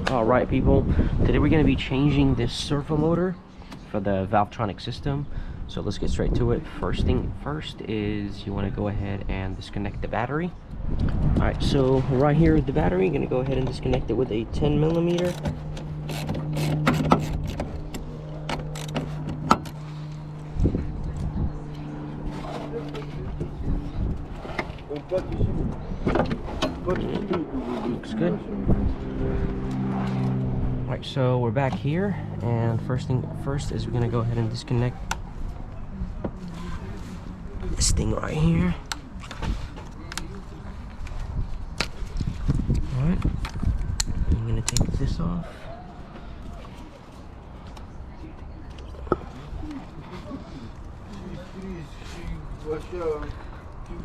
Alright people, today we're going to be changing this servo motor for the valvetronic system. So let's get straight to it. First thing first is you want to go ahead and disconnect the battery. Alright, so right here with the battery, you're going to go ahead and disconnect it with a 10mm. Looks good. Alright, so we're back here, and first thing first is we're gonna go ahead and disconnect this thing right here. Alright, I'm gonna take this off.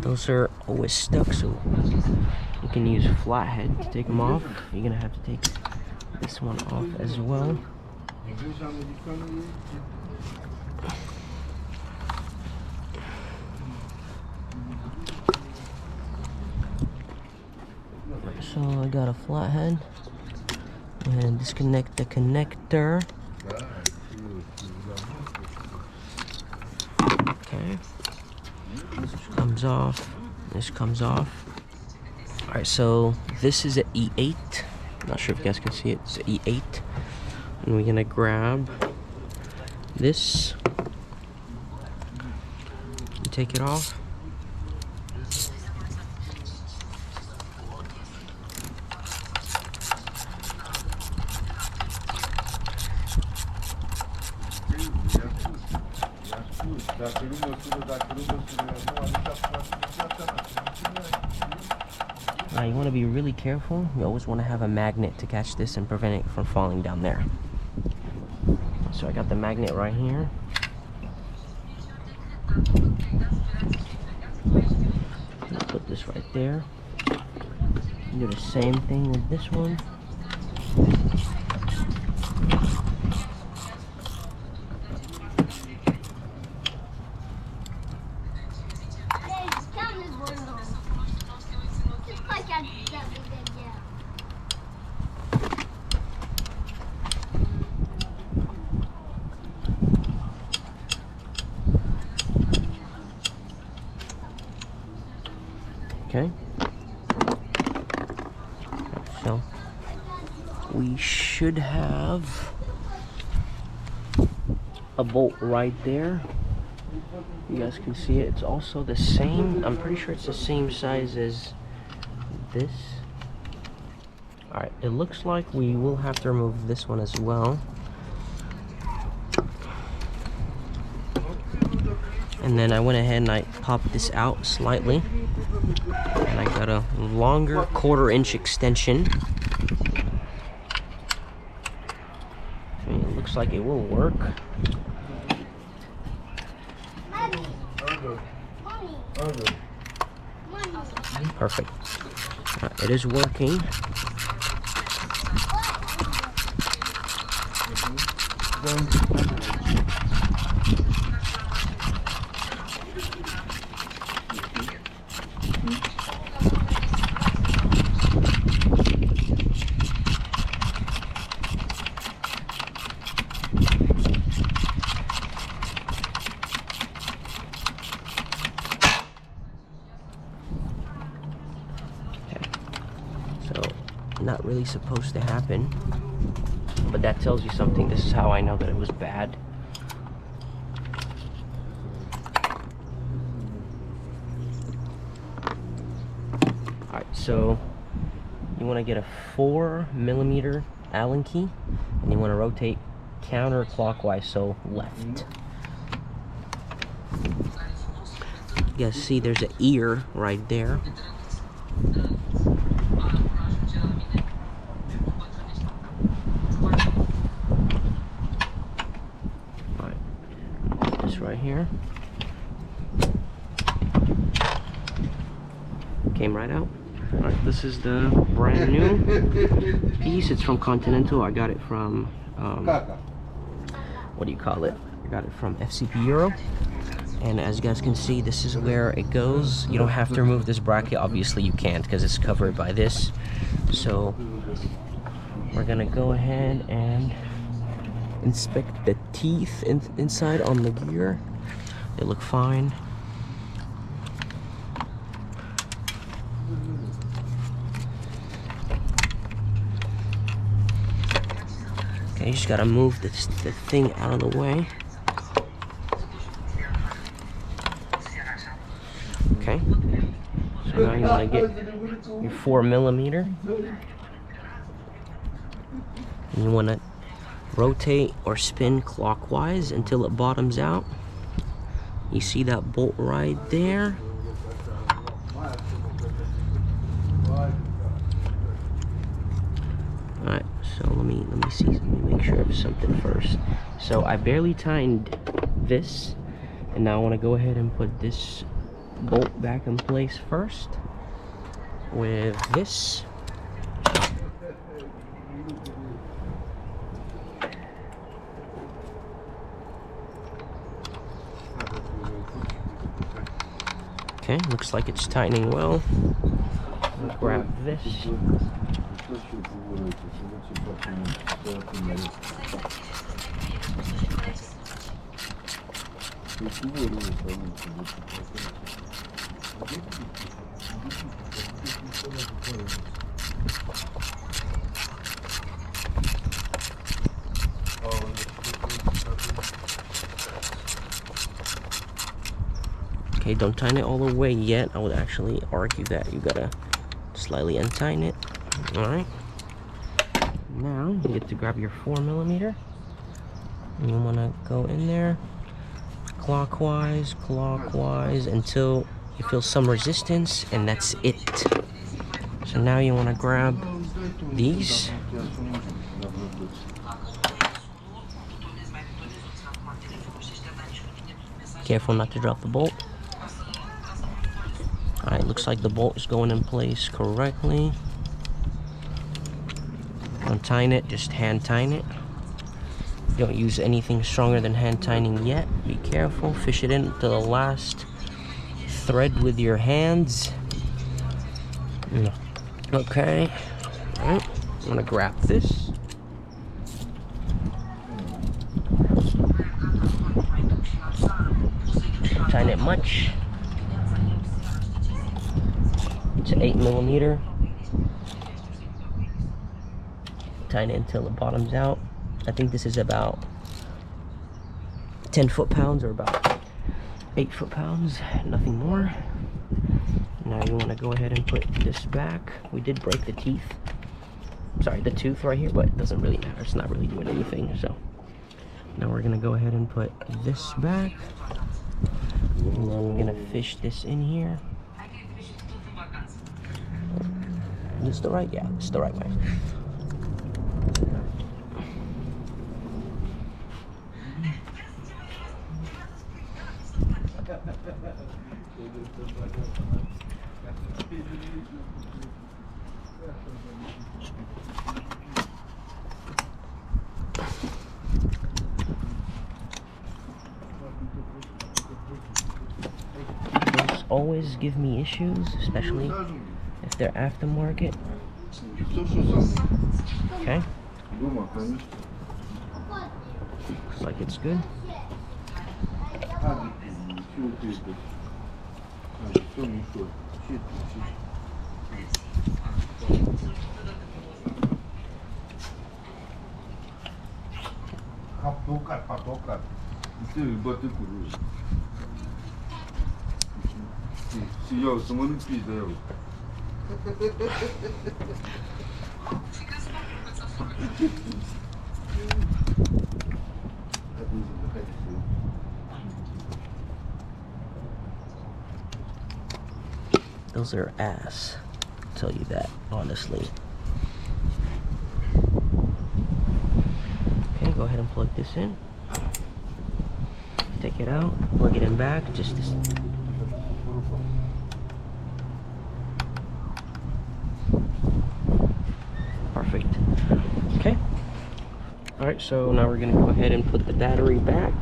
Those are always stuck, so you can use a flathead to take them off. You're gonna have to take this one off as well. So I got a flathead and disconnect the connector. Okay. This comes off. This comes off. Alright, so this is an E8. Not sure if you guys can see it. It's an E8. And we're gonna grab this and take it off. Now you want to be really careful. You always want to have a magnet to catch this and prevent it from falling down there. So I got the magnet right here. Put this right there. Do the same thing with this one. Okay, so we should have a bolt right there. You guys can see it. It's also the same. I'm pretty sure it's the same size as this. Alright, it looks like we will have to remove this one as well. And then I went ahead and I popped this out slightly. And I got a longer 1/4-inch extension. It looks like it will work. Perfect. It is working. Not really supposed to happen, but that tells you something. This is how I know that it was bad. Alright, so you want to get a 4mm Allen key, and you want to rotate counterclockwise, so left. You guys see there's an ear right there. Right here came right out. All right, this is the brand new piece. It's from Continental. I got it from what do you call it? I got it from FCP Euro. And as you guys can see, this is where it goes. You don't have to remove this bracket. Obviously you can't because it's covered by this. So we're gonna go ahead and inspect the teeth inside on the gear. They look fine. Okay, you just gotta move the thing out of the way. Okay, so now you want to get your 4mm, and you want to rotate or spin clockwise until it bottoms out. You see that bolt right there? Alright, so let me see, let me make sure of something first. So I barely tightened this, and now I want to go ahead and put this bolt back in place first with this. Okay, looks like it's tightening well. I'll grab this. Okay, don't tighten it all the way yet. I would actually argue that you gotta slightly untighten it. Alright. Now you get to grab your 4mm. And you wanna go in there clockwise, until you feel some resistance, and that's it. So now you wanna grab these. Careful not to drop the bolt. Alright, looks like the bolt is going in place correctly. Don't tighten it, just hand tighten it. Don't use anything stronger than hand tightening yet. Be careful, fish it in to the last thread with your hands. Okay. Alright, I'm gonna grab this. Tighten it much. It's an 8mm. Tighten it until it bottoms out. I think this is about 10 foot-pounds or about 8 foot-pounds, nothing more. Now you want to go ahead and put this back. We did break the teeth. Sorry, the tooth right here, but it doesn't really matter. It's not really doing anything. So now we're gonna go ahead and put this back. And then we're gonna fish this in here. Is this the right? Yeah, it's the right way. Those always give me issues, especially if they're aftermarket. Okay. Looks like it's good. Those are ass, I'll tell you that, honestly. Okay, go ahead and plug this in. Take it out, plug it in back, just this. Perfect. Okay. Alright, so now we're gonna go ahead and put the battery back.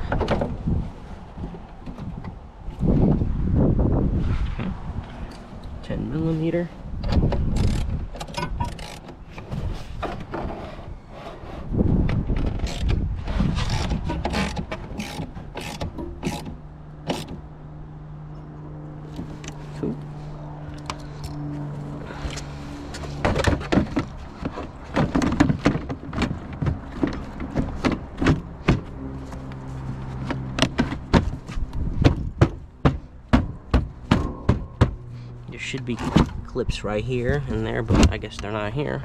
10mm. should be clips right here and there, but I guess they're not here.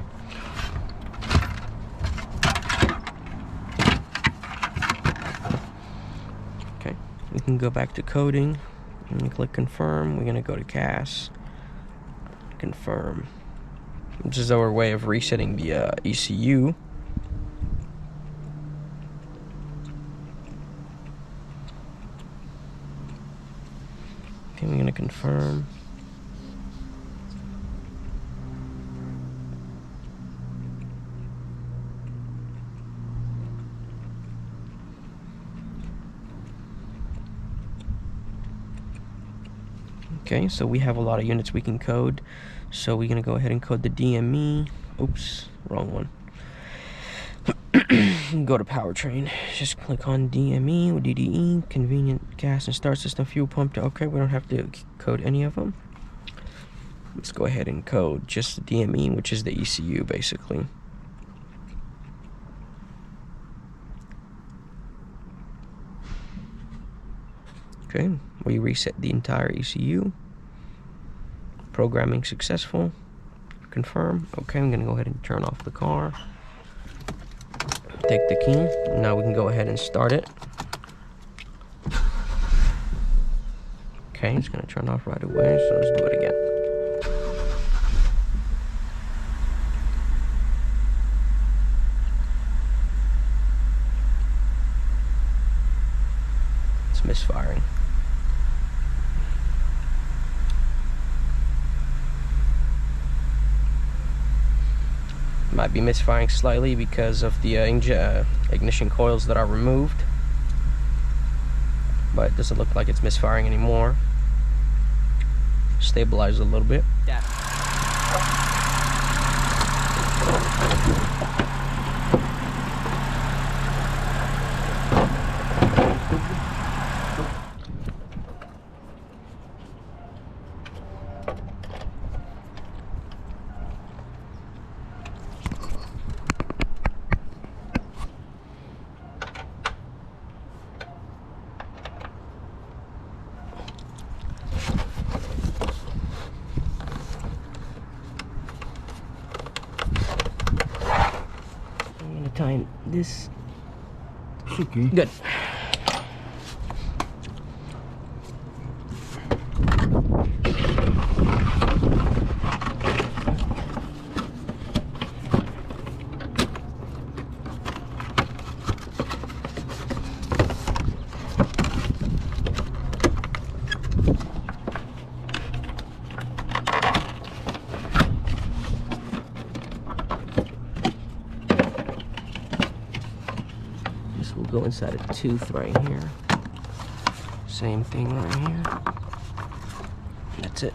Okay, we can go back to coding and click confirm. We're gonna go to CAS, confirm, which is our way of resetting the ECU. Okay, we're gonna confirm. Okay, so we have a lot of units we can code. So we're gonna go ahead and code the DME. Oops, wrong one. Go to powertrain. Just click on DME or DDE, convenient gas and start system fuel pump. Okay, we don't have to code any of them. Let's go ahead and code just the DME, which is the ECU basically. Okay, we reset the entire ECU. Programming successful. Confirm. Okay, I'm gonna go ahead and turn off the car. Take the key. Now we can go ahead and start it. Okay, it's gonna turn off right away, so let's do it again. It's misfiring. Might be misfiring slightly because of the ignition coils that are removed, but it doesn't look like it's misfiring anymore. Stabilize a little bit. Yeah. Time this. Okay. Good. We'll go inside a tooth right here. Same thing right here. That's it.